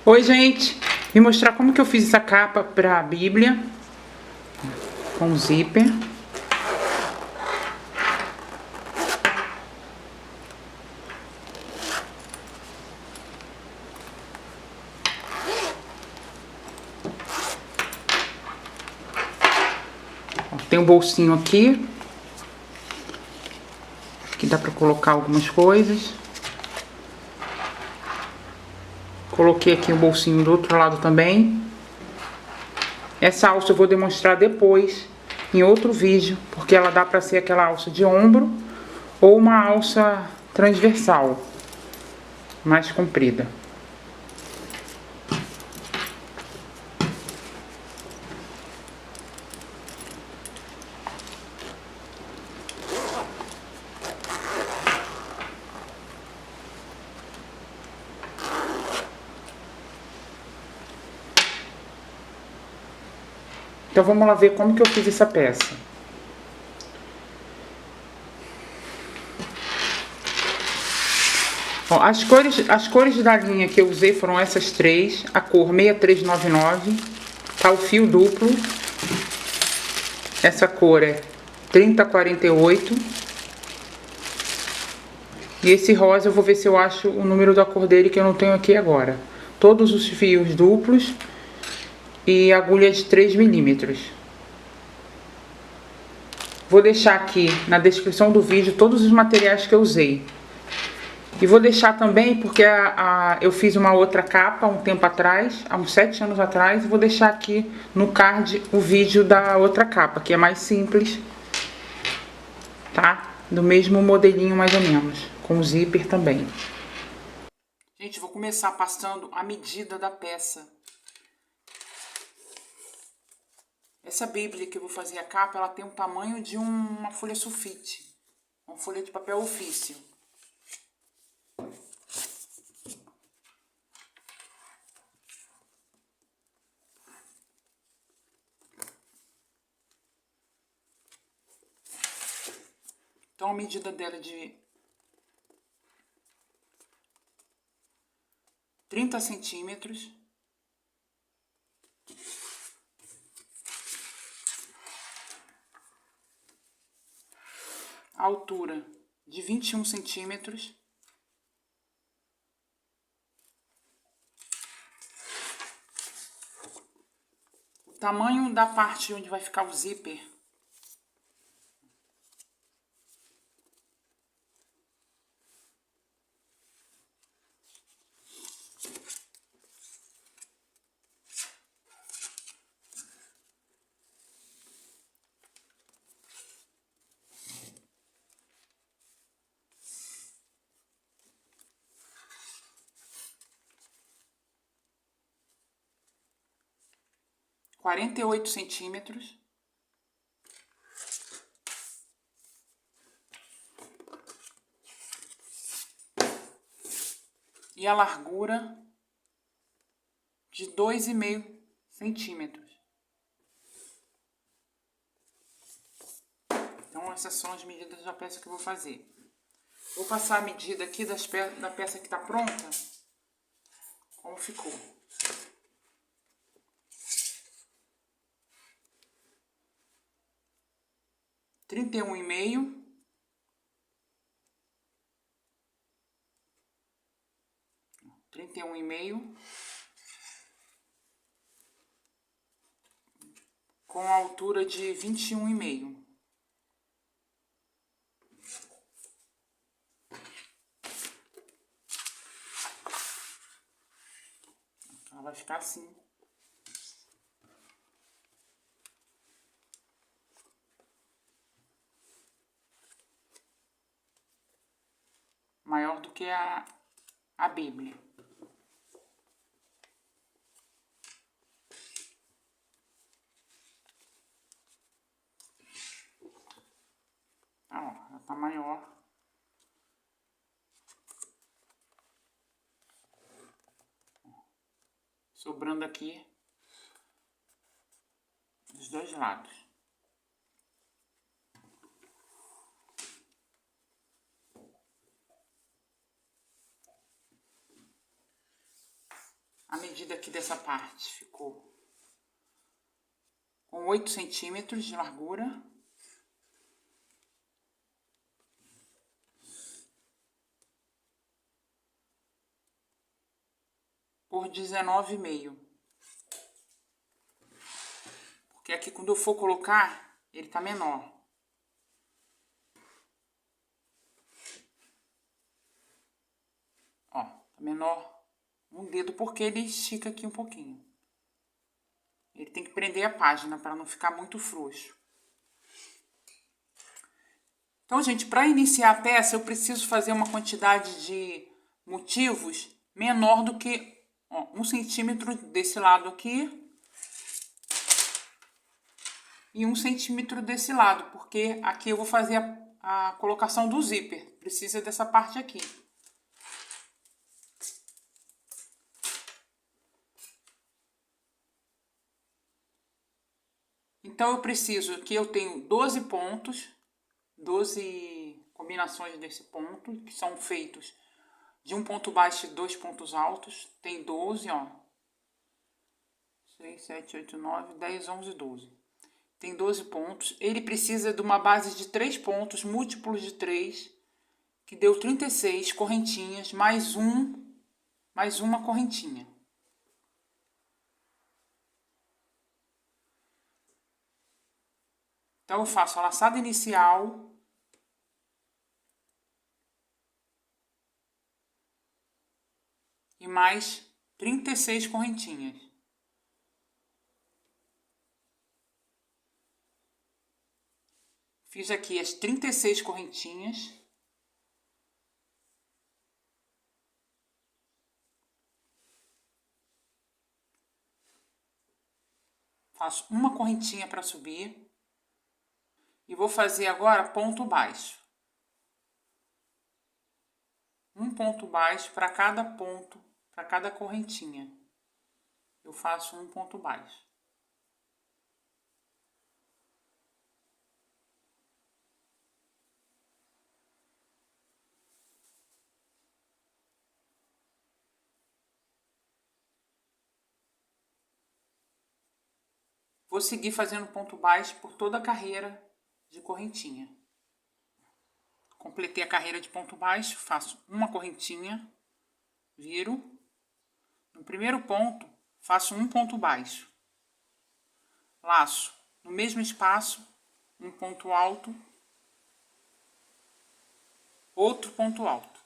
Oi, gente! Vim mostrar como que eu fiz essa capa para a Bíblia com zíper. Tem um bolsinho aqui, que dá para colocar algumas coisas. Coloquei aqui o bolsinho do outro lado também. Essa alça eu vou demonstrar depois, em outro vídeo, porque ela dá para ser aquela alça de ombro ou uma alça transversal, mais comprida. Então vamos lá ver como que eu fiz essa peça. Ó, as cores da linha que eu usei foram essas três. A cor 6399, tá o fio duplo. Essa cor é 3048. E esse rosa eu vou ver se eu acho o número da cor dele, que eu não tenho aqui agora. Todos os fios duplos e agulha de 3 milímetros. Vou deixar aqui na descrição do vídeo todos os materiais que eu usei. E vou deixar também, porque eu fiz uma outra capa um tempo atrás, há uns 7 anos atrás, e vou deixar aqui no card o vídeo da outra capa, que é mais simples, tá? Do mesmo modelinho mais ou menos, com zíper também. Gente, vou começar passando a medida da peça. Essa Bíblia que eu vou fazer a capa, ela tem o tamanho de uma folha sulfite, uma folha de papel ofício. Então a medida dela é de 30 centímetros. A altura de 21 centímetros. O tamanho da parte onde vai ficar o zíper. (48 centímetros). E a largura de 2,5 centímetros. Então essas são as medidas da peça que eu vou fazer. Vou passar a medida aqui da peça que está pronta, como ficou. 31,5. 31,5. Com a altura de 21,5. Ela vai ficar assim. Maior do que a Bíblia. Ó, ela tá maior. Sobrando aqui dos dois lados. A medida aqui dessa parte ficou com 8 centímetros de largura. Por 19,5. Porque aqui quando eu for colocar, ele tá menor. Ó, tá menor um dedo porque ele estica aqui um pouquinho. Ele tem que prender a página para não ficar muito frouxo. Então, gente, para iniciar a peça, eu preciso fazer uma quantidade de motivos menor do que 1 centímetro desse lado aqui e 1 centímetro desse lado, porque aqui eu vou fazer a colocação do zíper. Precisa dessa parte aqui. Então, eu preciso que eu tenho 12 pontos, 12 combinações desse ponto, que são feitos de um ponto baixo e 2 pontos altos. Tem 12, ó. 6, 7, 8, 9, 10, 11, 12. Tem 12 pontos. Ele precisa de uma base de 3 pontos, múltiplos de 3, que deu 36 correntinhas, mais uma correntinha. Então, eu faço a laçada inicial. E mais 36 correntinhas. Fiz aqui as 36 correntinhas. Faço uma correntinha para subir. E vou fazer agora ponto baixo. Um ponto baixo para cada ponto, para cada correntinha. Eu faço um ponto baixo. Vou seguir fazendo ponto baixo por toda a carreira de correntinha. Completei a carreira de ponto baixo, faço uma correntinha, viro. No primeiro ponto, faço um ponto baixo. Laço no mesmo espaço, um ponto alto, outro ponto alto.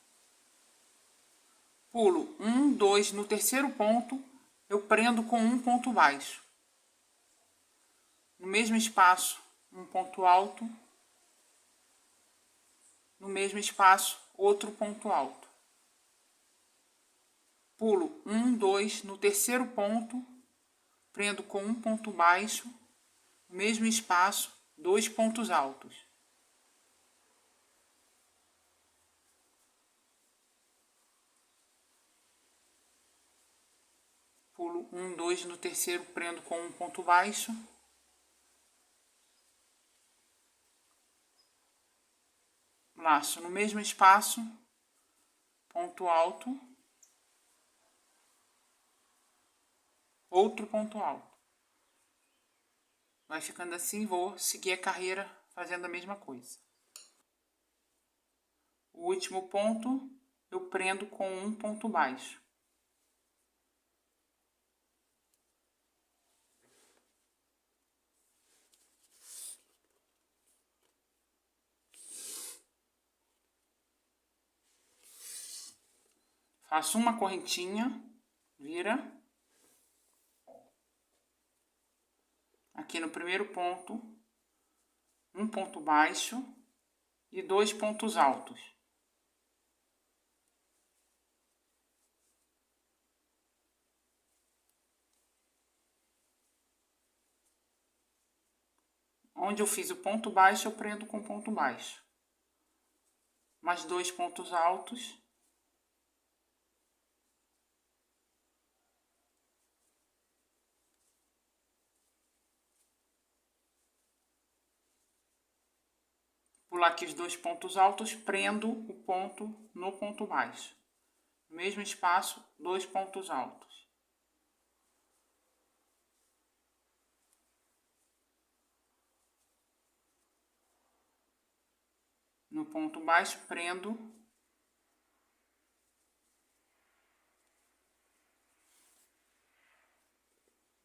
Pulo 1, 2, no terceiro ponto, eu prendo com um ponto baixo. No mesmo espaço, um ponto alto. No mesmo espaço, outro ponto alto. Pulo 1, 2, no terceiro ponto, prendo com um ponto baixo, no mesmo espaço, 2 pontos altos. Pulo 1, 2, no terceiro, prendo com um ponto baixo. Laço no mesmo espaço, ponto alto, outro ponto alto. Vai ficando assim, vou seguir a carreira fazendo a mesma coisa. O último ponto, eu prendo com um ponto baixo. Faço uma correntinha, vira. Aqui no primeiro ponto, um ponto baixo e 2 pontos altos. Onde eu fiz o ponto baixo, eu prendo com ponto baixo. Mais 2 pontos altos. Pular aqui os 2 pontos altos, prendo o ponto no ponto baixo. No mesmo espaço, 2 pontos altos. no ponto baixo, prendo.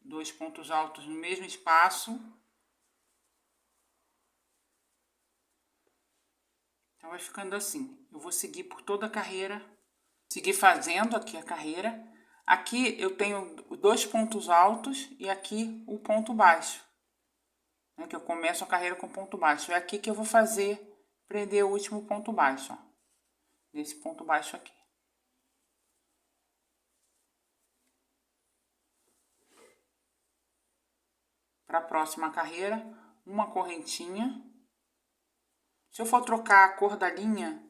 Dois pontos altos no mesmo espaço. Então, vai ficando assim. Eu vou seguir por toda a carreira. Seguir fazendo aqui a carreira. Aqui eu tenho dois pontos altos e aqui o ponto baixo. Né, que eu começo a carreira com ponto baixo. É aqui que eu vou fazer, prender o último ponto baixo, ó. Nesse ponto baixo aqui. Para a próxima carreira, uma correntinha. Se eu for trocar a cor da linha,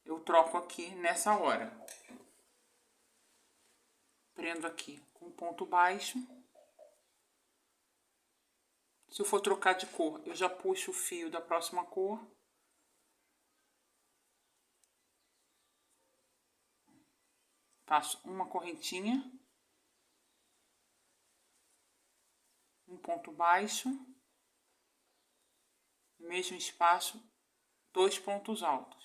eu troco aqui nessa hora. Prendo aqui com ponto baixo. Se eu for trocar de cor, eu já puxo o fio da próxima cor. Faço uma correntinha. Um ponto baixo. No mesmo espaço, dois pontos altos.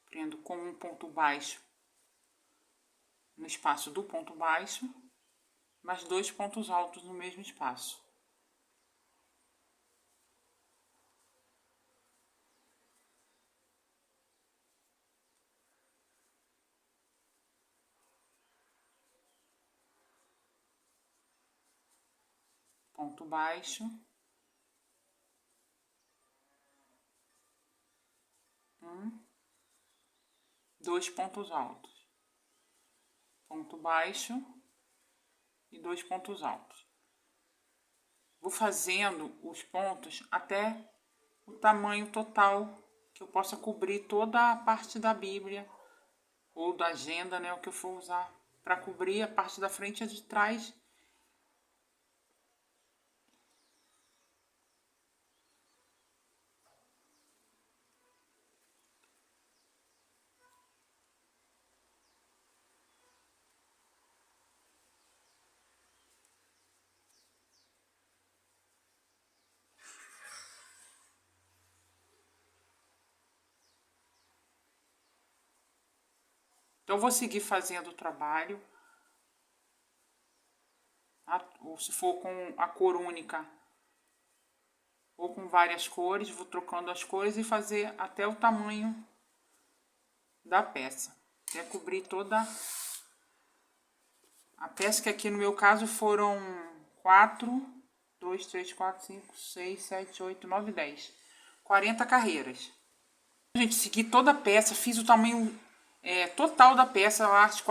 Prendo com um ponto baixo no espaço do ponto baixo, mais dois pontos altos no mesmo espaço. Ponto baixo. Dois pontos altos. Ponto baixo e dois pontos altos. Vou fazendo os pontos até o tamanho total que eu possa cobrir toda a parte da Bíblia ou da agenda, né, o que eu for usar para cobrir a parte da frente e a de trás. Então, eu vou seguir fazendo o trabalho. Ou se for com a cor única, ou com várias cores, vou trocando as cores e fazer até o tamanho da peça. Até cobrir toda a peça, que aqui no meu caso foram 2, 3, 4, 5, 6, 7, 8, 9, 10. 40 carreiras. Gente, segui toda a peça, fiz o tamanho total da peça, lá, os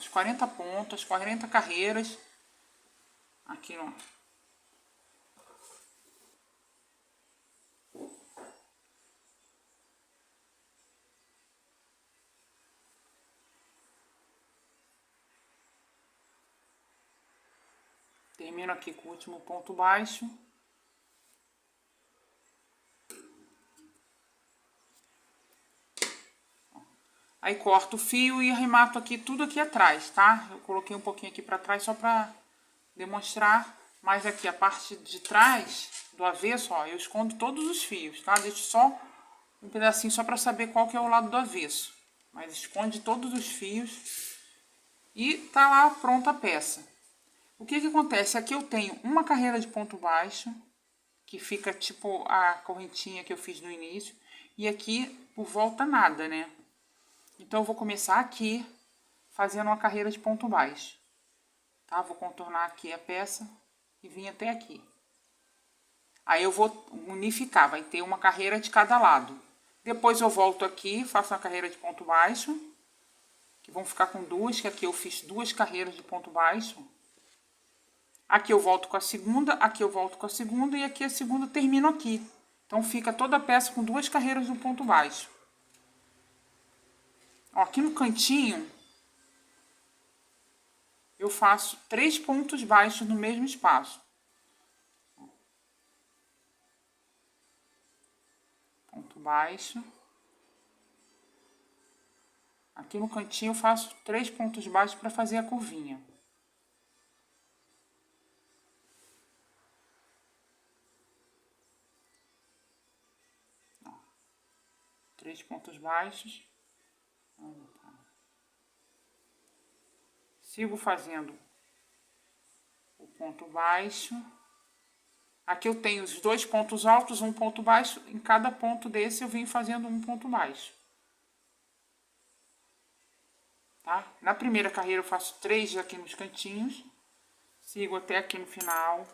40 pontos, 40 carreiras. Aqui, ó. Termino aqui com o último ponto baixo. Aí corto o fio e arremato aqui tudo aqui atrás, tá? Eu coloquei um pouquinho aqui pra trás só pra demonstrar. Mas aqui a parte de trás, do avesso, ó, eu escondo todos os fios, tá? Deixo só um pedacinho só pra saber qual que é o lado do avesso. Mas esconde todos os fios e tá lá pronta a peça. O que que acontece? Aqui eu tenho uma carreira de ponto baixo, que fica tipo a correntinha que eu fiz no início. E aqui por volta nada, né? Então, eu vou começar aqui, fazendo uma carreira de ponto baixo. Tá? Vou contornar aqui a peça e vir até aqui. Aí, eu vou unificar, vai ter uma carreira de cada lado. Depois, eu volto aqui, faço uma carreira de ponto baixo. Que vão ficar com duas, que aqui eu fiz duas carreiras de ponto baixo. Aqui eu volto com a segunda, aqui eu volto com a segunda e aqui a segunda termino aqui. Então, fica toda a peça com duas carreiras de ponto baixo. Ó, aqui no cantinho, eu faço 3 pontos baixos no mesmo espaço. Ponto baixo. Aqui no cantinho eu faço 3 pontos baixos para fazer a curvinha. Ó, 3 pontos baixos. Sigo fazendo o ponto baixo. Aqui eu tenho os 2 pontos altos, um ponto baixo. Em cada ponto desse eu venho fazendo um ponto baixo. Tá? Na primeira carreira eu faço 3 aqui nos cantinhos. Sigo até aqui no final.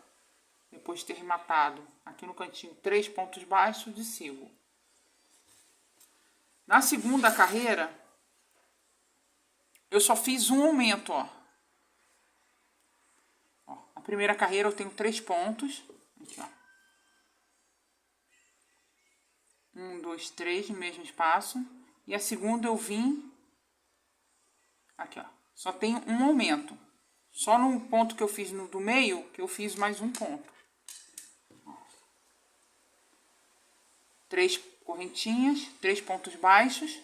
Depois de ter rematado aqui no cantinho 3 pontos baixos e sigo. Na segunda carreira, eu só fiz um aumento, ó. A primeira carreira eu tenho 3 pontos. Aqui, ó. 1, 2, 3 no mesmo espaço. E a segunda eu vim... Aqui, ó. Só tenho um aumento. Só no ponto que eu fiz no do meio, que eu fiz mais um ponto. 3 correntinhas, 3 pontos baixos.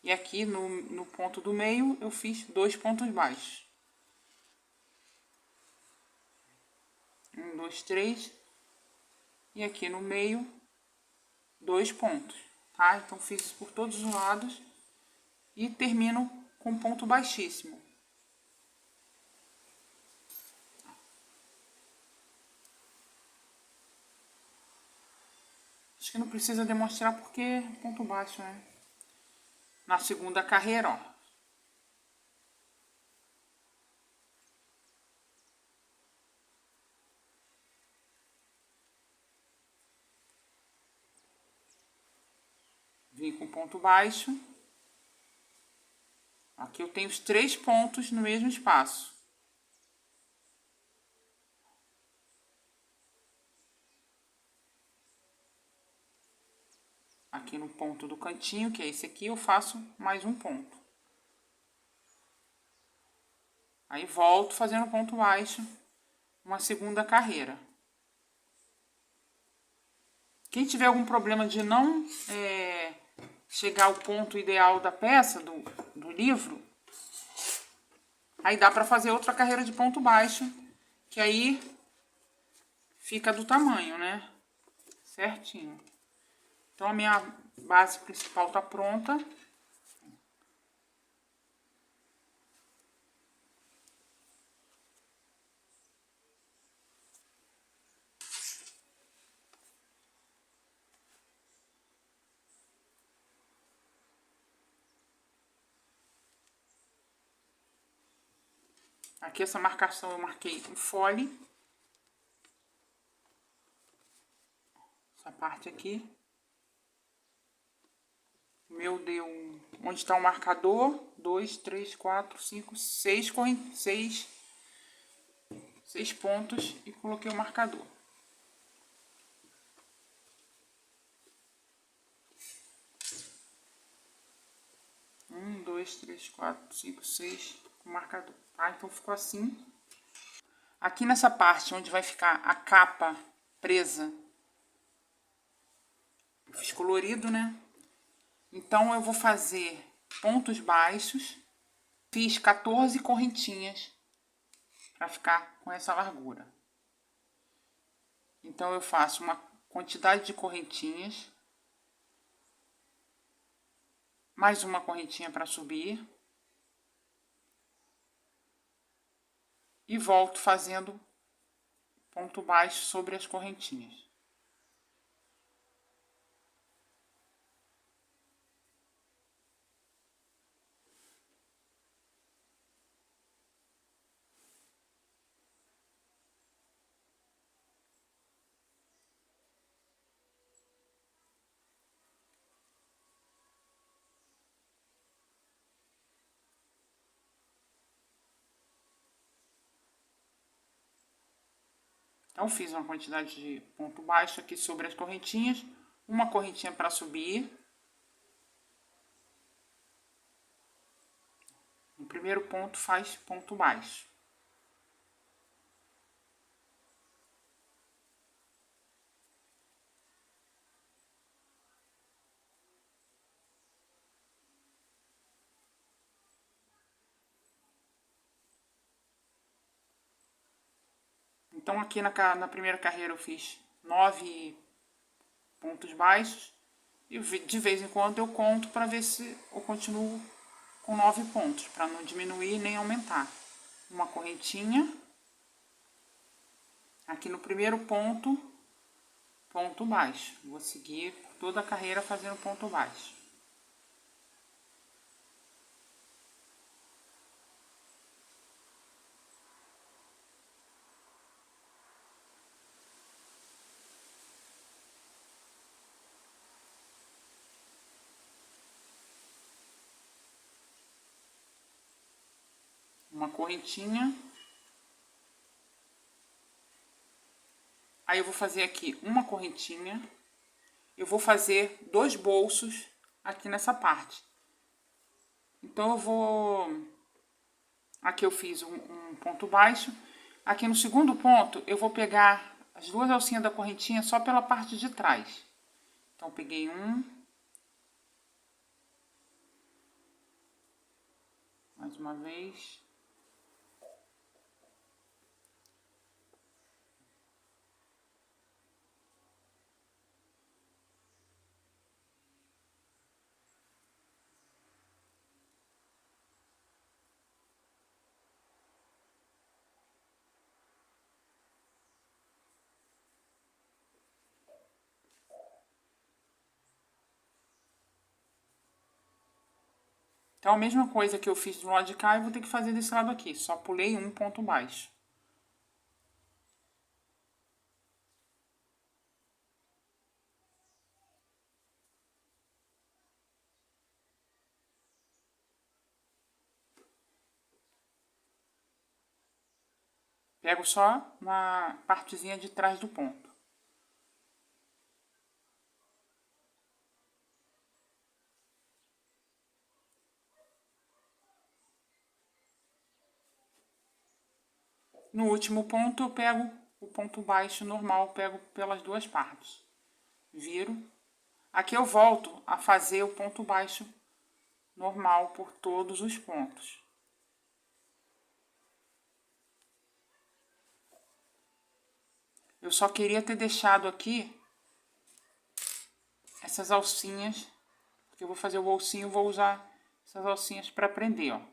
E aqui no ponto do meio, eu fiz 2 pontos baixos. 1, 2, 3. E aqui no meio, 2 pontos, tá? Então, fiz isso por todos os lados. E termino com ponto baixíssimo. Acho que não precisa demonstrar porque é ponto baixo, né? Na segunda carreira, ó. Vim com ponto baixo. Aqui eu tenho os 3 pontos no mesmo espaço. Aqui no ponto do cantinho, que é esse aqui, eu faço mais um ponto. Aí volto fazendo ponto baixo, uma segunda carreira. Quem tiver algum problema de não chegar ao ponto ideal da peça, do livro, aí dá pra fazer outra carreira de ponto baixo, que aí fica do tamanho, né? Certinho. Então, a minha base principal tá pronta. Aqui, essa marcação eu marquei em fole. Essa parte aqui. O meu deu... Onde está o marcador? 2, 3, 4, 5, 6 pontos e coloquei o marcador. Um, 2, 3, 4, 5, 6 com o marcador. Tá? Então, ficou assim. Aqui nessa parte onde vai ficar a capa presa, eu fiz colorido, né? Então, eu vou fazer pontos baixos. Fiz 14 correntinhas para ficar com essa largura. Então, eu faço uma quantidade de correntinhas. Mais uma correntinha para subir. E volto fazendo ponto baixo sobre as correntinhas. Então, fiz uma quantidade de ponto baixo aqui sobre as correntinhas. Uma correntinha para subir. primeiro ponto faz ponto baixo. Então, aqui na primeira carreira eu fiz 9 pontos baixos. E de vez em quando eu conto para ver se eu continuo com 9 pontos, para não diminuir nem aumentar. Uma correntinha. Aqui no primeiro ponto, ponto baixo. Vou seguir toda a carreira fazendo ponto baixo. Uma correntinha. Aí eu vou fazer aqui uma correntinha. Eu vou fazer 2 bolsos aqui nessa parte. Então eu vou... Aqui eu fiz um ponto baixo. Aqui no segundo ponto eu vou pegar as 2 alcinhas da correntinha só pela parte de trás. Então eu peguei um. Mais uma vez. Então, a mesma coisa que eu fiz do lado de cá, eu vou ter que fazer desse lado aqui. Só pulei um ponto baixo. Pego só na partezinha de trás do ponto. No último ponto, eu pego o ponto baixo normal, pego pelas 2 partes. Viro. Aqui eu volto a fazer o ponto baixo normal por todos os pontos. Eu só queria ter deixado aqui essas alcinhas, porque eu vou fazer o bolsinho, vou usar essas alcinhas para prender, ó.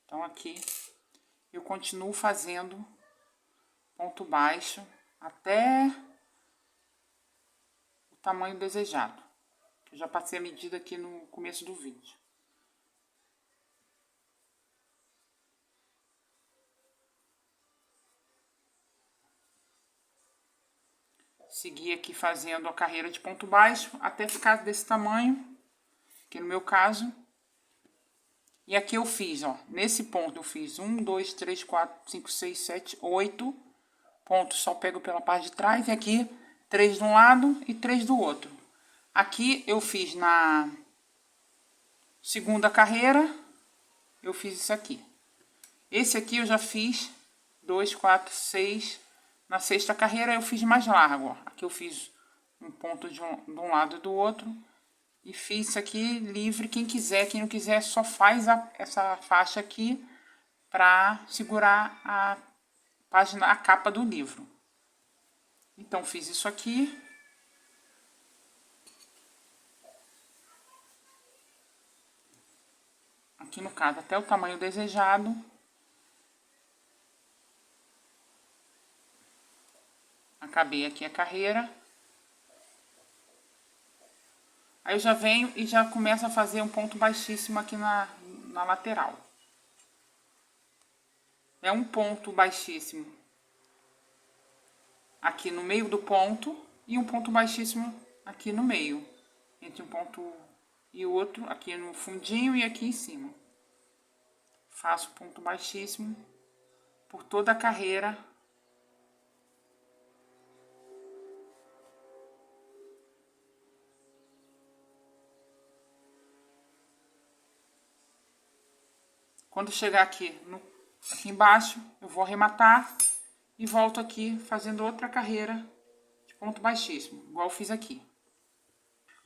Então, aqui eu continuo fazendo ponto baixo até o tamanho desejado. Eu já passei a medida aqui no começo do vídeo. Segui aqui fazendo a carreira de ponto baixo até ficar desse tamanho, que no meu caso. E aqui eu fiz, ó, nesse ponto eu fiz 1, 2, 3, 4, 5, 6, 7, 8 pontos. Só pego pela parte de trás e aqui 3 de um lado e 3 do outro. Aqui eu fiz na segunda carreira, eu fiz isso aqui. Esse aqui eu já fiz 2, 4, 6. Na sexta carreira eu fiz mais largo, ó. Aqui eu fiz um ponto de um lado e do outro. E fiz isso aqui livre, quem quiser, quem não quiser só faz essa faixa aqui para segurar a página, a capa do livro. Então fiz isso aqui. Aqui no caso até o tamanho desejado. Acabei aqui a carreira. Aí eu já venho e já começo a fazer um ponto baixíssimo aqui na lateral. É um ponto baixíssimo aqui no meio do ponto e um ponto baixíssimo aqui no meio. Entre um ponto e o outro, aqui no fundinho e aqui em cima. Faço ponto baixíssimo por toda a carreira. Quando chegar aqui embaixo, eu vou arrematar e volto aqui fazendo outra carreira de ponto baixíssimo, igual eu fiz aqui.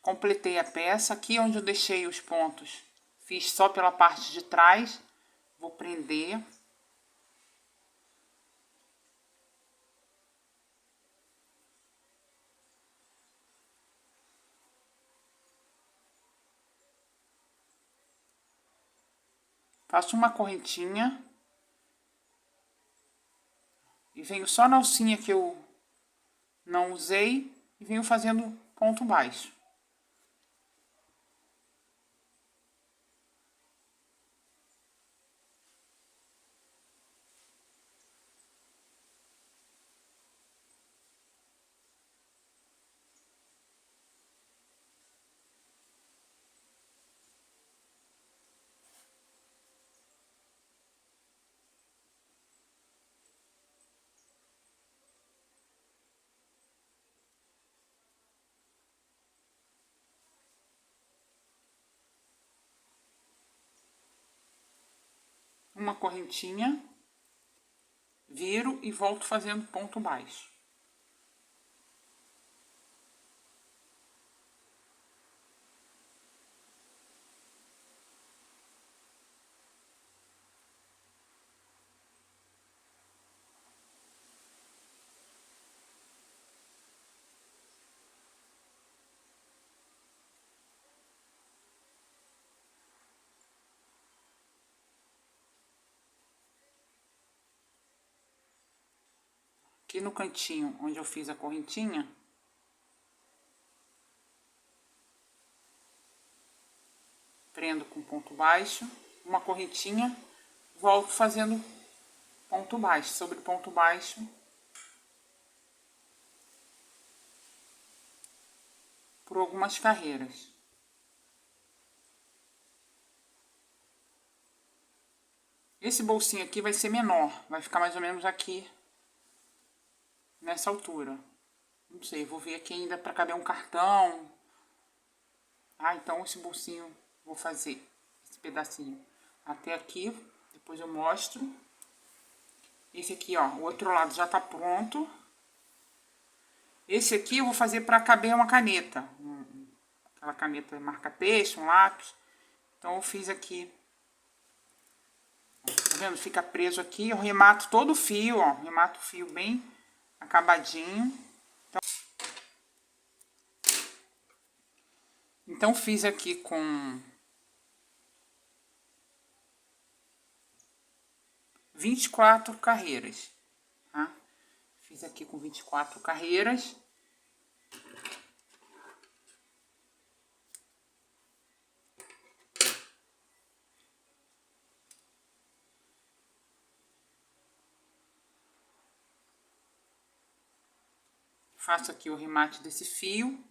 Completei a peça. Aqui onde eu deixei os pontos, fiz só pela parte de trás. Vou prender. Faço uma correntinha. E venho só na alcinha que eu não usei e venho fazendo ponto baixo. Uma correntinha, viro e volto fazendo ponto baixo. Aqui no cantinho onde eu fiz a correntinha, prendo com ponto baixo, uma correntinha, volto fazendo ponto baixo, sobre ponto baixo, por algumas carreiras. Esse bolsinho aqui vai ser menor, vai ficar mais ou menos aqui, nessa altura. Não sei, vou ver aqui ainda para caber um cartão. Ah, então esse bolsinho, vou fazer esse pedacinho até aqui, depois eu mostro. Esse aqui, ó, o outro lado já tá pronto. Esse aqui eu vou fazer para caber uma caneta. Aquela caneta marca-texto, um lápis. Então eu fiz aqui. Tá vendo? Fica preso aqui. Eu remato todo o fio, ó. Remato o fio bem acabadinho. Então fiz aqui com 24 carreiras, tá? Fiz aqui com 24 carreiras. Faço aqui o remate desse fio.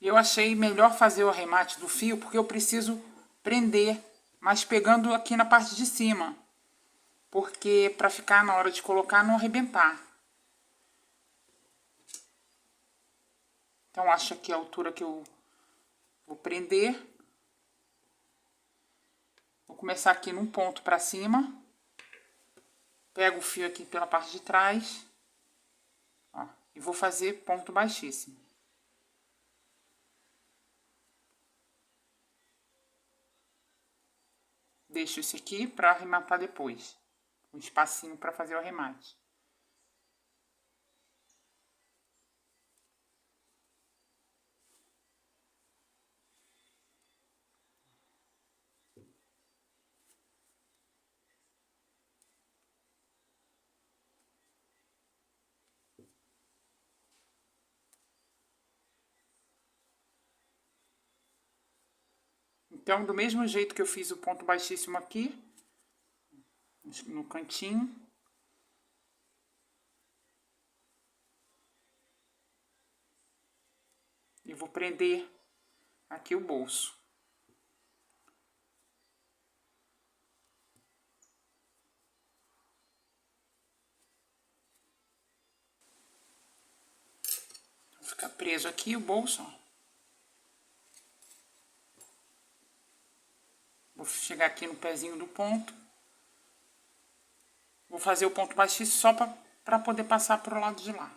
Eu achei melhor fazer o arremate do fio, porque eu preciso prender, mas pegando aqui na parte de cima. Porque para ficar na hora de colocar, não arrebentar. Então, acho aqui a altura que eu vou prender. Vou começar aqui num ponto para cima. Pego o fio aqui pela parte de trás. Ó, e vou fazer ponto baixíssimo. Deixo esse aqui para arrematar depois. Um espacinho para fazer o arremate. Então, do mesmo jeito que eu fiz o ponto baixíssimo aqui, no cantinho. E vou prender aqui o bolso. Vou ficar preso aqui o bolso, ó. Vou chegar aqui no pezinho do ponto. Vou fazer o ponto baixíssimo só para poder passar pro lado de lá.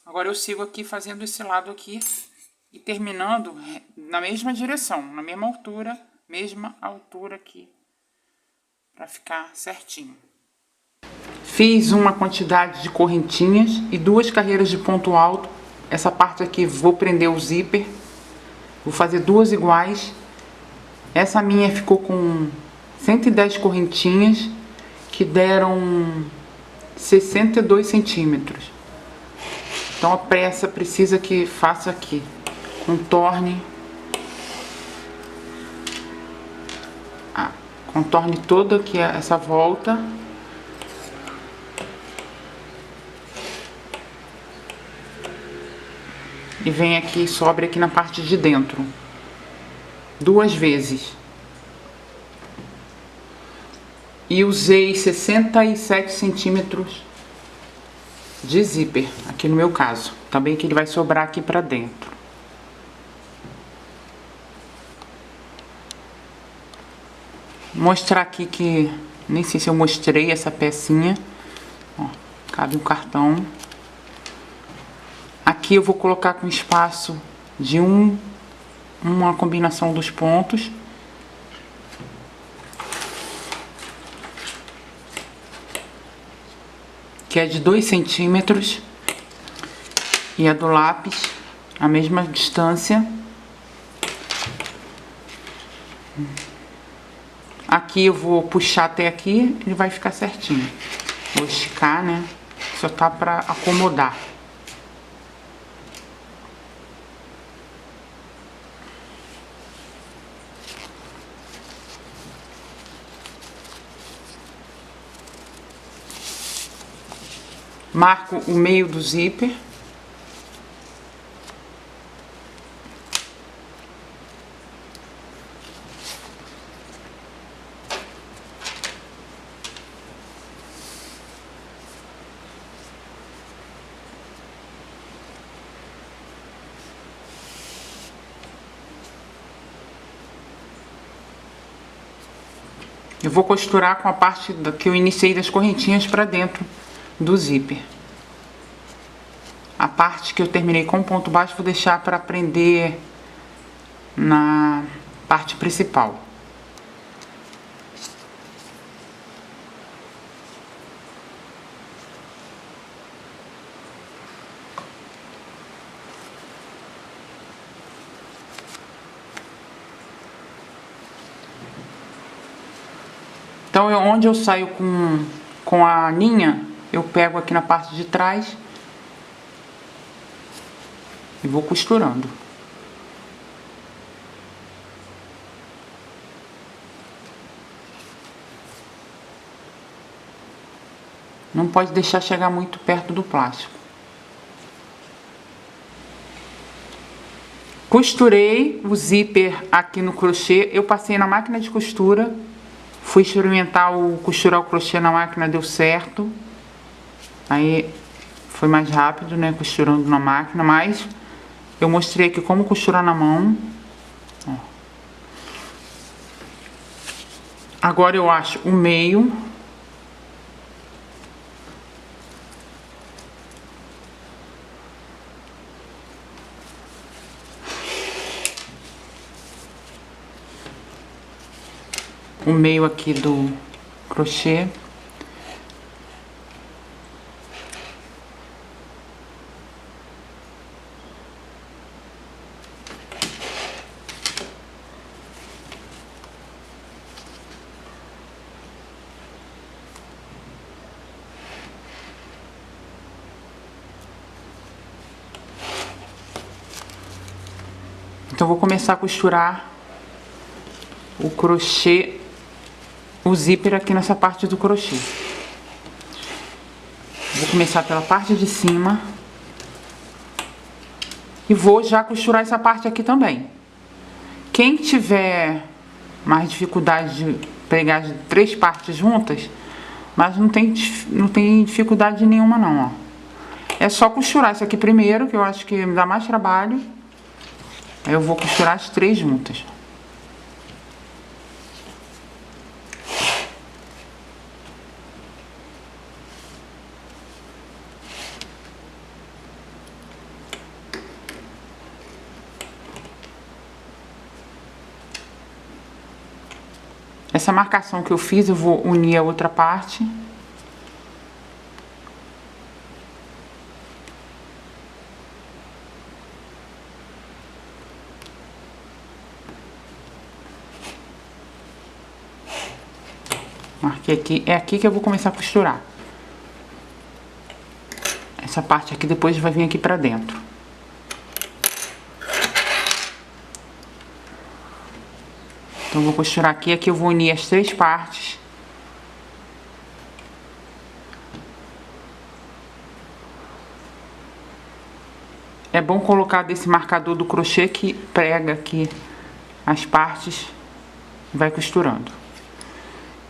Agora eu sigo aqui fazendo esse lado aqui e terminando na mesma direção, na mesma altura aqui, para ficar certinho. Fiz uma quantidade de correntinhas e 2 carreiras de ponto alto. Essa parte aqui vou prender o zíper, vou fazer 2 iguais. Essa minha ficou com 110 correntinhas, que deram 62 centímetros. Então a peça precisa que faça aqui, contorne toda aqui essa volta. E vem aqui, sobre aqui na parte de dentro, 2 vezes. E usei 67 centímetros de zíper, aqui no meu caso. Também que ele vai sobrar aqui pra dentro. Mostrar aqui que, nem sei se eu mostrei essa pecinha. Ó, cabe um cartão. Aqui eu vou colocar com espaço de uma combinação dos pontos. Que é de 2 centímetros. E a do lápis, a mesma distância. Aqui eu vou puxar até aqui, ele vai ficar certinho. Vou esticar, né? Só tá pra acomodar. Marco o meio do zíper. Eu vou costurar com a parte que eu iniciei das correntinhas para dentro do zíper. A parte que eu terminei com ponto baixo vou deixar para prender na parte principal. Então, onde eu saio com a linha, eu pego aqui na parte de trás e vou costurando. Não pode deixar chegar muito perto do plástico. Costurei o zíper aqui no crochê. Eu passei na máquina de costura. Fui experimentar costurar o crochê na máquina, deu certo. Aí foi mais rápido, né, costurando na máquina, mas eu mostrei aqui como costurar na mão. Ó. Agora eu acho o meio. o meio aqui do crochê. Então, vou começar a costurar o crochê, o zíper aqui nessa parte do crochê. Vou começar pela parte de cima e vou já costurar essa parte aqui também. Quem tiver mais dificuldade de pregar as 3 partes juntas, mas não tem dificuldade nenhuma não, ó. É só costurar isso aqui primeiro, que eu acho que me dá mais trabalho. Aí eu vou costurar as 3 juntas. Essa marcação que eu fiz, eu vou unir a outra parte. Marquei aqui, é aqui que eu vou começar a costurar. Essa parte aqui depois vai vir aqui pra dentro. Então, eu vou costurar aqui, aqui eu vou unir as 3 partes. É bom colocar desse marcador do crochê que prega aqui as partes e vai costurando.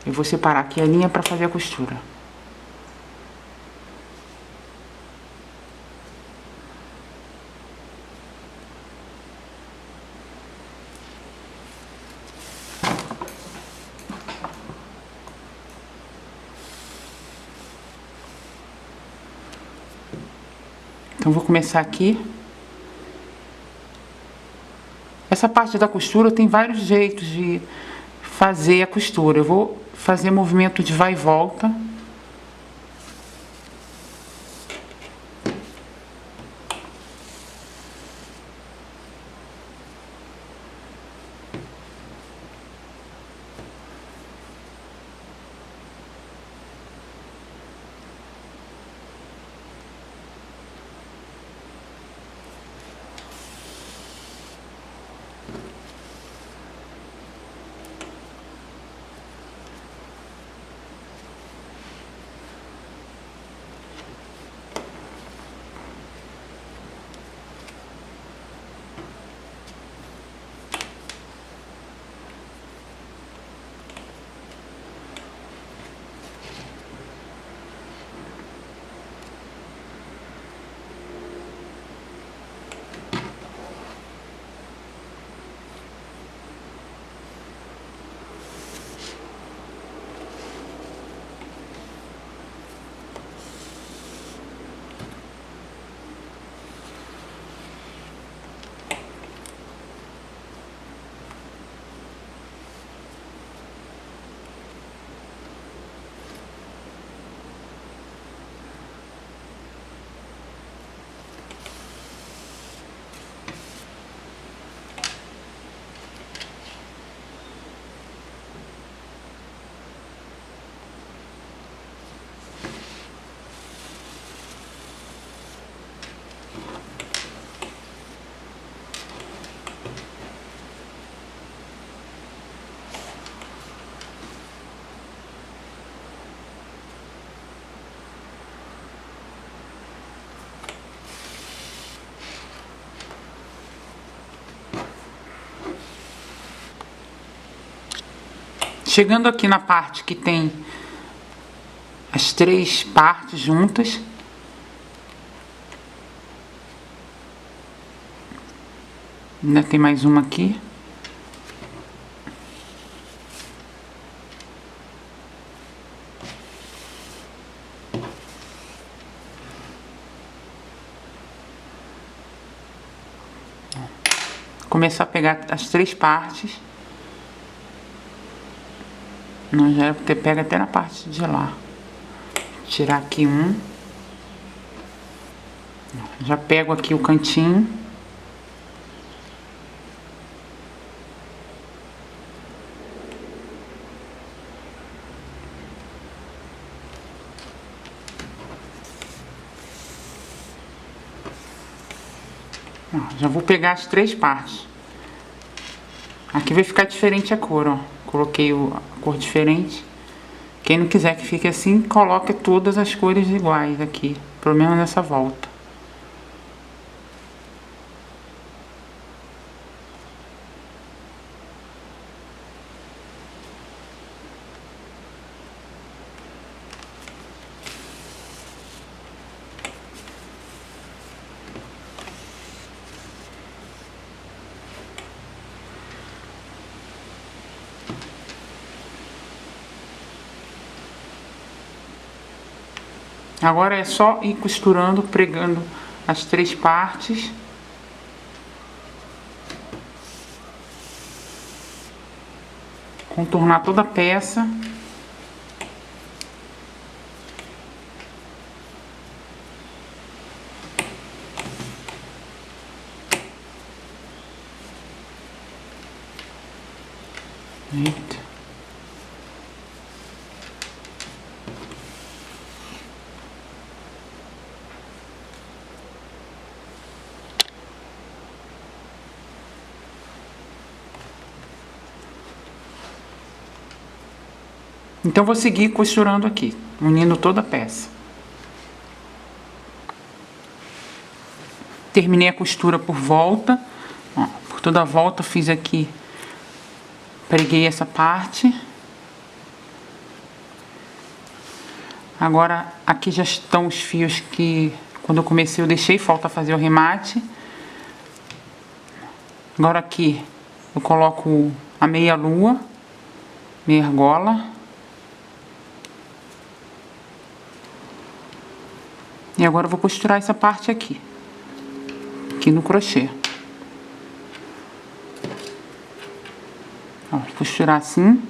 Eu vou separar aqui a linha para fazer a costura. Então, vou começar aqui. Essa parte da costura tem vários jeitos de fazer a costura. Eu vou fazer movimento de vai e volta. Chegando aqui na parte que tem as 3 partes juntas, ainda tem mais uma aqui. Começar a pegar as 3 partes. Não, já pega até na parte de lá. Tirar aqui um. Já pego aqui o cantinho. Ó, já vou pegar as 3 partes. Aqui vai ficar diferente a cor, ó. Coloquei a cor diferente. Quem não quiser que fique assim, coloque todas as cores iguais aqui. Pelo menos nessa volta. Agora é só ir costurando, pregando as 3 partes. Contornar toda a peça. Eita. Então, vou seguir costurando aqui, unindo toda a peça. Terminei a costura por volta, ó, por toda a volta fiz aqui, preguei essa parte. Agora, aqui já estão os fios que, quando eu comecei, eu deixei, falta fazer o remate. Agora aqui, eu coloco a meia lua, meia argola. E agora eu vou costurar essa parte aqui no crochê. Ó, costurar assim.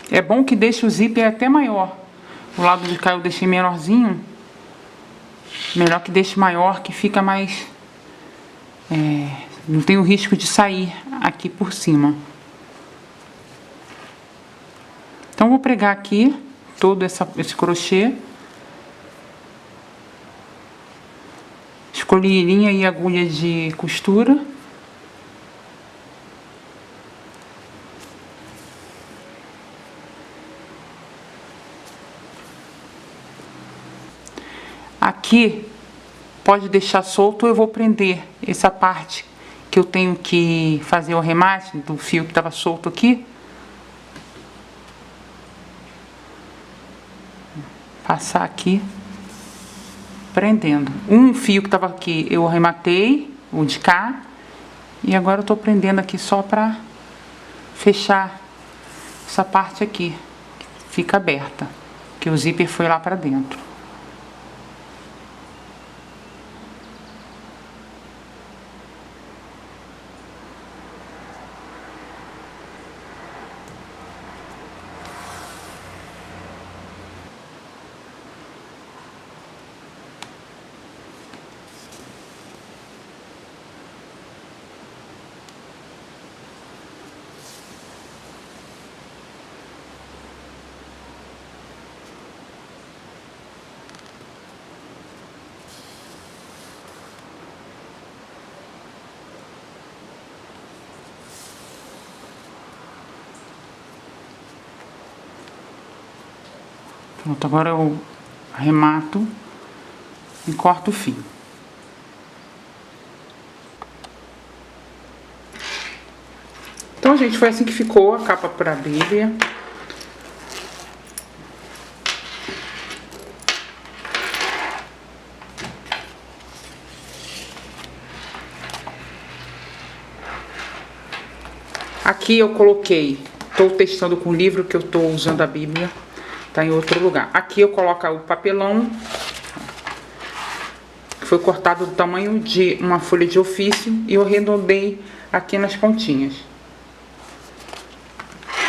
É bom que deixe o zíper até maior. O lado de cá eu deixei menorzinho. Melhor que deixe maior, que fica mais... não tem o risco de sair aqui por cima. Então, vou pregar aqui todo esse crochê. Escolhi linha e agulha de costura. Aqui pode deixar solto, eu vou prender essa parte que eu tenho que fazer o remate do fio que estava solto aqui. Passar aqui, prendendo. Um fio que estava aqui eu arrematei, o de cá, e agora eu tô prendendo aqui só para fechar essa parte aqui, que fica aberta, que o zíper foi lá para dentro. Pronto, agora eu arremato e corto o fio. Então, gente, foi assim que ficou a capa para Bíblia. Aqui eu coloquei, estou testando com o livro que eu estou usando a Bíblia. Tá em outro lugar. Aqui eu coloco o papelão, que foi cortado do tamanho de uma folha de ofício, e eu arredondei aqui nas pontinhas.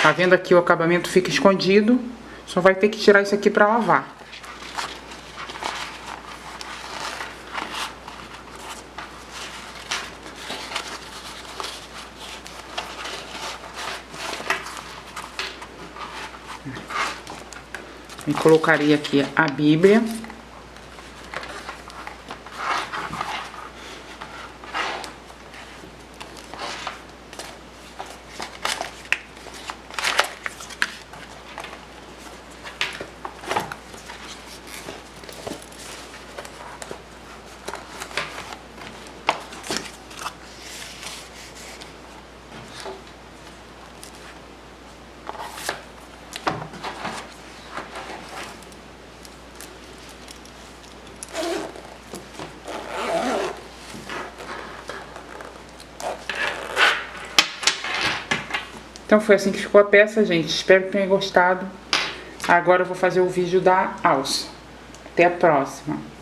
Tá vendo aqui o acabamento fica escondido? Só vai ter que tirar isso aqui pra lavar. E colocaria aqui a Bíblia. Então foi assim que ficou a peça, gente. Espero que tenham gostado. Agora eu vou fazer o vídeo da alça. Até a próxima.